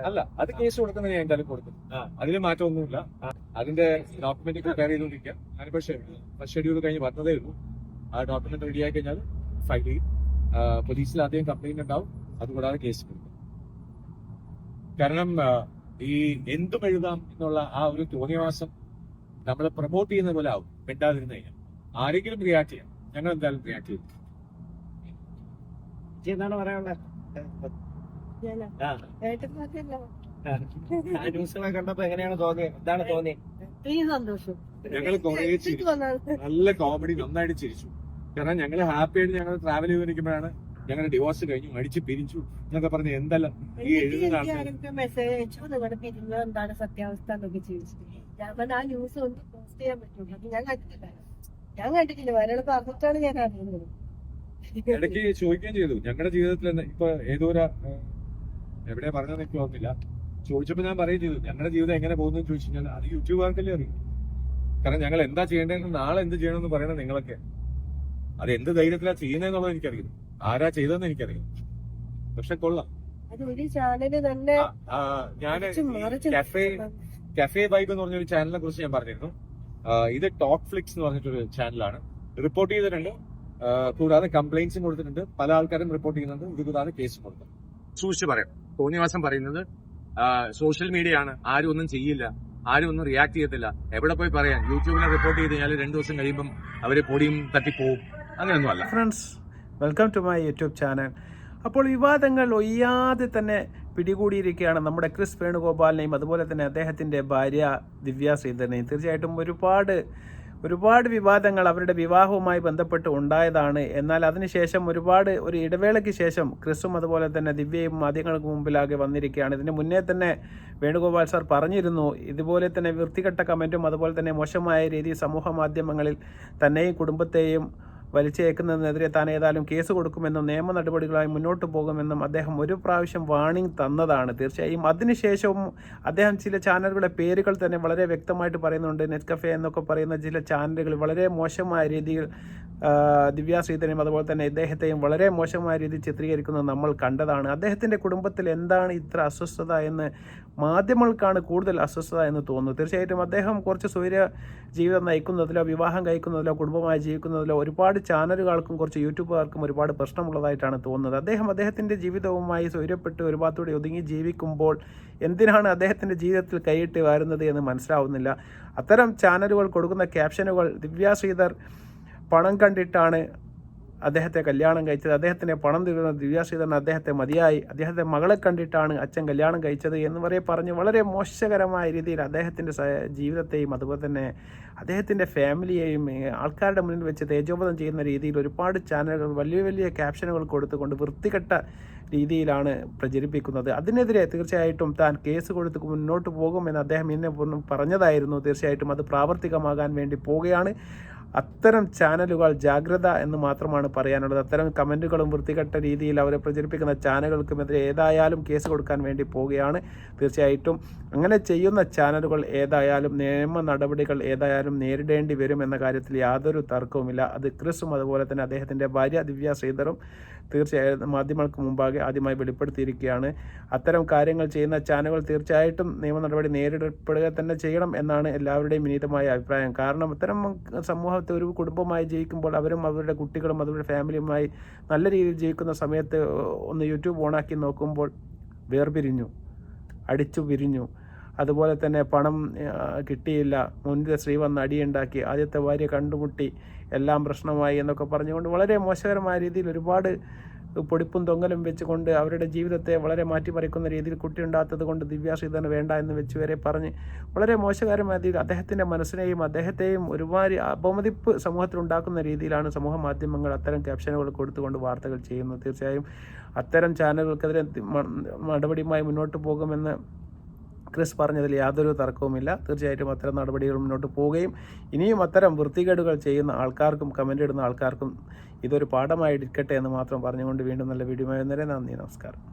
അല്ല, അത് കേസ് കൊടുക്കുന്നതിന് ഞാൻ എന്തായാലും കൊടുക്കും. അതിന് മാറ്റമൊന്നുമില്ല. അതിന്റെ ഡോക്യുമെന്റ് പ്രിപ്പയർ ചെയ്തുകൊണ്ടിരിക്കുക. ഞാനിപ്പോ ഫസ്റ്റ് ഷെഡ്യൂൾ കഴിഞ്ഞ് വന്നതേ ഉള്ളൂ. ആ ഡോക്യുമെന്റ് റെഡി ആയി കഴിഞ്ഞാൽ ഫയൽ ചെയ്യും. പോലീസിൽ ആദ്യം കംപ്ലൈന്റ് ഉണ്ടാവും, അതുകൂടാതെ കേസ് കൊടുക്കും. കാരണം ഈ എന്തും എഴുതാം എന്നുള്ള ആ ഒരു തോന്നിയവാസം നമ്മൾ പ്രൊമോട്ട് ചെയ്യുന്ന പോലെ ആവും മിണ്ടാതിരുന്നു കഴിഞ്ഞാൽ. ആരെങ്കിലും റിയാക്ട് ചെയ്യാം, ഞങ്ങൾ എന്തായാലും റിയാക്ട് ചെയ്യും. എന്താണ് പറയാനുള്ളത്? ന്യൂസുകളെ കണ്ടപ്പോ എങ്ങനെയാണ് തോന്നിയത്? എന്താണ് തോന്നിയത്? സന്തോഷം. ഞങ്ങൾ കുറെ ചിരിച്ചു, നല്ല കോമഡി, നന്നായിട്ട് ചിരിച്ചു. കാരണം ഞങ്ങൾ ഹാപ്പി ആയിട്ട് ഞങ്ങൾ ട്രാവൽ ചെയ്തിരിക്കുമ്പോഴാണ് ഞങ്ങളുടെ ഡിവോഴ്സ് കഴിഞ്ഞു, അടിച്ച് പിരിച്ചു എന്നൊക്കെ പറഞ്ഞ് എന്തെല്ലാം ഈ എഴുതുന്ന മെസ്സേജ് അയച്ചു, നിങ്ങളുടെ പിരിഞ്ഞ എന്താണ് സത്യാവസ്ഥ എന്നൊക്കെ ചോദിച്ചിട്ട് ഞാൻ പറഞ്ഞ ആ ന്യൂസ് ഒന്ന് പോസ്റ്റ് ചെയ്യാൻ പറ്റുള്ളൂ. അത് ഞാൻ കണ്ടിട്ടില്ല. ഒരാൾ പറഞ്ഞിട്ടാണ് ഞാൻ അറിയുന്നത്. ഇടയ്ക്ക് ചോദിക്കുകയും ചെയ്തു ഞങ്ങളുടെ ജീവിതത്തിൽ ഇപ്പൊ ഏതോ എവിടെ പറഞ്ഞതെന്ന് എനിക്ക് ഓർമ്മയില്ല. ചോദിച്ചപ്പോ ഞാൻ പറയുകയും ചെയ്തു ഞങ്ങളുടെ ജീവിതം എങ്ങനെ പോകുന്നു ചോദിച്ചു കഴിഞ്ഞാൽ അത് യൂട്യൂബുകാർക്കല്ലേ അറിയും. കാരണം ഞങ്ങൾ എന്താ ചെയ്യേണ്ടതെന്ന്, നാളെ എന്ത് ചെയ്യണമെന്ന് പറയണത് നിങ്ങളൊക്കെ. അത് എന്ത് ധൈര്യത്തിലാ ചെയ്യുന്നതെന്നുള്ളത് എനിക്കറിയില്ല, ആരാ ചെയ്തതെന്ന് എനിക്കറിയാം. പക്ഷെ കൊള്ളാം. ഞാൻ കഫേ വൈബ് എന്ന് പറഞ്ഞൊരു ചാനലിനെ കുറിച്ച് ഞാൻ പറഞ്ഞിരുന്നു. ഇത് ടോക്ക് ഫ്ലിക്സ് എന്ന് പറഞ്ഞിട്ടൊരു ചാനലാണ്. റിപ്പോർട്ട് ചെയ്തിട്ടുണ്ട്, കൂടാതെ കംപ്ലൈന്റ്സും കൊടുത്തിട്ടുണ്ട്. പല ആൾക്കാരും റിപ്പോർട്ട് ചെയ്യുന്നുണ്ട്. ഇത് കൂടാതെ കേസും കൊടുക്കും. സൂക്ഷിച്ച് പറയാം. തോന്നിയവാസം പറയുന്നത് സോഷ്യൽ മീഡിയ ആണ്, ആരും ഒന്നും ചെയ്യില്ല, ആരും ഒന്നും റിയാക്ട് ചെയ്യത്തില്ല. എവിടെ പോയി പറയാം? യൂട്യൂബിനെ റിപ്പോർട്ട് ചെയ്ത് കഴിഞ്ഞാൽ 2 ദിവസം കഴിയുമ്പം അവര് പൊടിയും തട്ടിപ്പോവും. അങ്ങനെയൊന്നും അല്ല. Friends, welcome to my YouTube channel. അപ്പോൾ വിവാദങ്ങൾ ഒയ്യാതെ തന്നെ പിടികൂടിയിരിക്കുകയാണ് നമ്മുടെ ക്രിസ് വേണുഗോപാലിനെയും അതുപോലെ തന്നെ അദ്ദേഹത്തിൻ്റെ ഭാര്യ ദിവ്യ ശ്രീധരനെയും. തീർച്ചയായിട്ടും ഒരുപാട് വിവാദങ്ങൾ അവരുടെ വിവാഹവുമായി ബന്ധപ്പെട്ട് ഉണ്ടായതാണ്. എന്നാൽ അതിനുശേഷം ഒരു ഇടവേളയ്ക്ക് ശേഷം ക്രിസും അതുപോലെ തന്നെ ദിവ്യയും മാധ്യമങ്ങൾക്ക് മുമ്പിലാകെ വന്നിരിക്കുകയാണ്. ഇതിന് മുന്നേ തന്നെ വേണുഗോപാൽ സാർ പറഞ്ഞിരുന്നു, ഇതുപോലെ തന്നെ വൃത്തികെട്ട കമൻറ്റും അതുപോലെ തന്നെ മോശമായ രീതി സമൂഹ മാധ്യമങ്ങളിൽ തന്നെയും കുടുംബത്തെയും വലിച്ചേക്കുന്നതിനെതിരെ താൻ ഏതായാലും കേസ് കൊടുക്കുമെന്നും നിയമ നടപടികളായി മുന്നോട്ട് പോകുമെന്നും അദ്ദേഹം ഒരു പ്രാവശ്യം വാർണിംഗ് തന്നതാണ്. തീർച്ചയായും അതിനുശേഷവും അദ്ദേഹം ചില ചാനലുകളുടെ പേരുകൾ തന്നെ വളരെ വ്യക്തമായിട്ട് പറയുന്നുണ്ട്. നെറ്റ്കഫേ എന്നൊക്കെ പറയുന്ന ചില ചാനലുകൾ വളരെ മോശമായ രീതിയിൽ ദിവ്യ ശ്രീധരനും അതുപോലെ തന്നെ ഇദ്ദേഹത്തെയും വളരെ മോശമായ രീതിയിൽ ചിത്രീകരിക്കുന്നത് നമ്മൾ കണ്ടതാണ്. അദ്ദേഹത്തിൻ്റെ കുടുംബത്തിൽ എന്താണ് ഇത്ര അസ്വസ്ഥത എന്ന് മാധ്യമങ്ങൾക്കാണ് കൂടുതൽ അസ്വസ്ഥത എന്ന് തോന്നുന്നു. തീർച്ചയായിട്ടും അദ്ദേഹം കുറച്ച് സ്വൈര്യ ജീവിതം നയിക്കുന്നതിലോ വിവാഹം കഴിക്കുന്നതിലോ കുടുംബമായി ജീവിക്കുന്നതിലോ ഒരുപാട് ചാനലുകൾക്കും കുറച്ച് യൂട്യൂബുകാർക്കും ഒരുപാട് പ്രശ്നമുള്ളതായിട്ടാണ് തോന്നുന്നത്. അദ്ദേഹത്തിൻ്റെ ജീവിതവുമായി സ്വൈര്യപ്പെട്ട് ഒരു ഭാഗത്തൂടെ ഒതുങ്ങി ജീവിക്കുമ്പോൾ എന്തിനാണ് അദ്ദേഹത്തിൻ്റെ ജീവിതത്തിൽ കൈയിട്ട് വരുന്നത് എന്ന് മനസ്സിലാവുന്നില്ല. അത്തരം ചാനലുകൾ കൊടുക്കുന്ന ക്യാപ്ഷനുകൾ ദിവ്യ ശ്രീധർ പണം കണ്ടിട്ടാണ് അദ്ദേഹത്തെ കല്യാണം കഴിച്ചത്, അദ്ദേഹത്തിന് പണം തരുന്ന ദിവ്യ ശ്രീധരൻ അദ്ദേഹത്തെ മതിയായി, അദ്ദേഹത്തെ മകളെ കണ്ടിട്ടാണ് അച്ഛൻ കല്യാണം കഴിച്ചത് എന്ന് പറഞ്ഞ് വളരെ മോശകരമായ രീതിയിൽ അദ്ദേഹത്തിൻ്റെ ജീവിതത്തെയും അതുപോലെ തന്നെ അദ്ദേഹത്തിൻ്റെ ഫാമിലിയെയും ആൾക്കാരുടെ മുന്നിൽ വെച്ച് തേജോവധം ചെയ്യുന്ന രീതിയിൽ ഒരുപാട് ചാനലുകൾ വലിയ ക്യാപ്ഷനുകൾ കൊടുത്തുകൊണ്ട് വൃത്തികെട്ട രീതിയിലാണ് പ്രചരിപ്പിക്കുന്നത്. അതിനെതിരെ തീർച്ചയായിട്ടും താൻ കേസ് കൊടുത്ത് മുന്നോട്ട് പോകുമെന്ന് അദ്ദേഹം ഇന്നെ പറഞ്ഞതായിരുന്നു. തീർച്ചയായിട്ടും അത് പ്രാവർത്തികമാകാൻ വേണ്ടി പോവുകയാണ്. അത്തരം ചാനലുകൾ ജാഗ്രത എന്ന് മാത്രമാണ് പറയാനുള്ളത്. അത്തരം കമൻറ്റുകളും വൃത്തികെട്ട രീതിയിൽ അവരെ പ്രചരിപ്പിക്കുന്ന ചാനലുകൾക്കുമെതിരെ ഏതായാലും കേസ് കൊടുക്കാൻ വേണ്ടി പോവുകയാണ്. തീർച്ചയായിട്ടും അങ്ങനെ ചെയ്യുന്ന ചാനലുകൾ ഏതായാലും നിയമ നടപടികൾ ഏതായാലും നേരിടേണ്ടി വരും എന്ന കാര്യത്തിൽ യാതൊരു തർക്കവുമില്ല. അത് ക്രിസും അതുപോലെ തന്നെ അദ്ദേഹത്തിൻ്റെ ഭാര്യ ദിവ്യ ശ്രീധറും തീർച്ചയായും മാധ്യമങ്ങൾക്ക് മുമ്പാകെ ആദ്യമായി വെളിപ്പെടുത്തിയിരിക്കുകയാണ്. അത്തരം കാര്യങ്ങൾ ചെയ്യുന്ന ചാനലുകൾ തീർച്ചയായിട്ടും നിയമ നടപടി നേരിടപ്പെടുക തന്നെ ചെയ്യണം എന്നാണ് എല്ലാവരുടെയും വിനീതമായ അഭിപ്രായം. കാരണം അത്തരം സമൂഹത്തെ ഒരു കുടുംബമായി ജീവിക്കുമ്പോൾ അവരും അവരുടെ കുട്ടികളും അവരുടെ ഫാമിലിയുമായി നല്ല രീതിയിൽ ജീവിക്കുന്ന സമയത്ത് ഒന്ന് യൂട്യൂബ് ഓണാക്കി നോക്കുമ്പോൾ വേർപിരിഞ്ഞു, അടിച്ചു പിരിഞ്ഞു, അതുപോലെ തന്നെ പണം കിട്ടിയില്ല, മുന്നിലെ സ്ത്രീ വന്ന് അടിയുണ്ടാക്കി, ആദ്യത്തെ ഭാര്യ കണ്ടുമുട്ടി, എല്ലാം പ്രശ്നമായി എന്നൊക്കെ പറഞ്ഞുകൊണ്ട് വളരെ മോശകരമായ രീതിയിൽ ഒരുപാട് പൊടിപ്പും തൊങ്ങലും വെച്ചുകൊണ്ട് അവരുടെ ജീവിതത്തെ വളരെ മാറ്റിമറിക്കുന്ന രീതിയിൽ കുട്ടിയുണ്ടാത്തത് കൊണ്ട് ദിവ്യ ശ്രീധരൻ വേണ്ട എന്ന് വെച്ച് വരെ പറഞ്ഞ് വളരെ മോശകരമായ രീതിയിൽ അദ്ദേഹത്തിൻ്റെ മനസ്സിനെയും അദ്ദേഹത്തെയും ഒരുപാട് അപമതിപ്പ് സമൂഹത്തിൽ ഉണ്ടാക്കുന്ന രീതിയിലാണ് സമൂഹ മാധ്യമങ്ങൾ അത്തരം ക്യാപ്ഷനുകൾ കൊടുത്തുകൊണ്ട് വാർത്തകൾ ചെയ്യുന്നത്. തീർച്ചയായും അത്തരം ചാനലുകൾക്കെതിരെ നടപടിയുമായി മുന്നോട്ട് പോകുമെന്ന് ക്രിസ് പറഞ്ഞതിൽ യാതൊരു തർക്കവുമില്ല. തീർച്ചയായിട്ടും അത്തരം നടപടികൾ മുന്നോട്ട് പോവുകയും ഇനിയും അത്തരം വൃത്തികേടുകൾ ചെയ്യുന്ന ആൾക്കാർക്കും കമൻ്റ് ഇടുന്ന ആൾക്കാർക്കും ഇതൊരു പാഠമായി എടുക്കട്ടെ എന്ന് മാത്രം പറഞ്ഞുകൊണ്ട് വീണ്ടും നല്ല വീഡിയോ വരുന്നവരെ നന്ദി, നമസ്കാരം.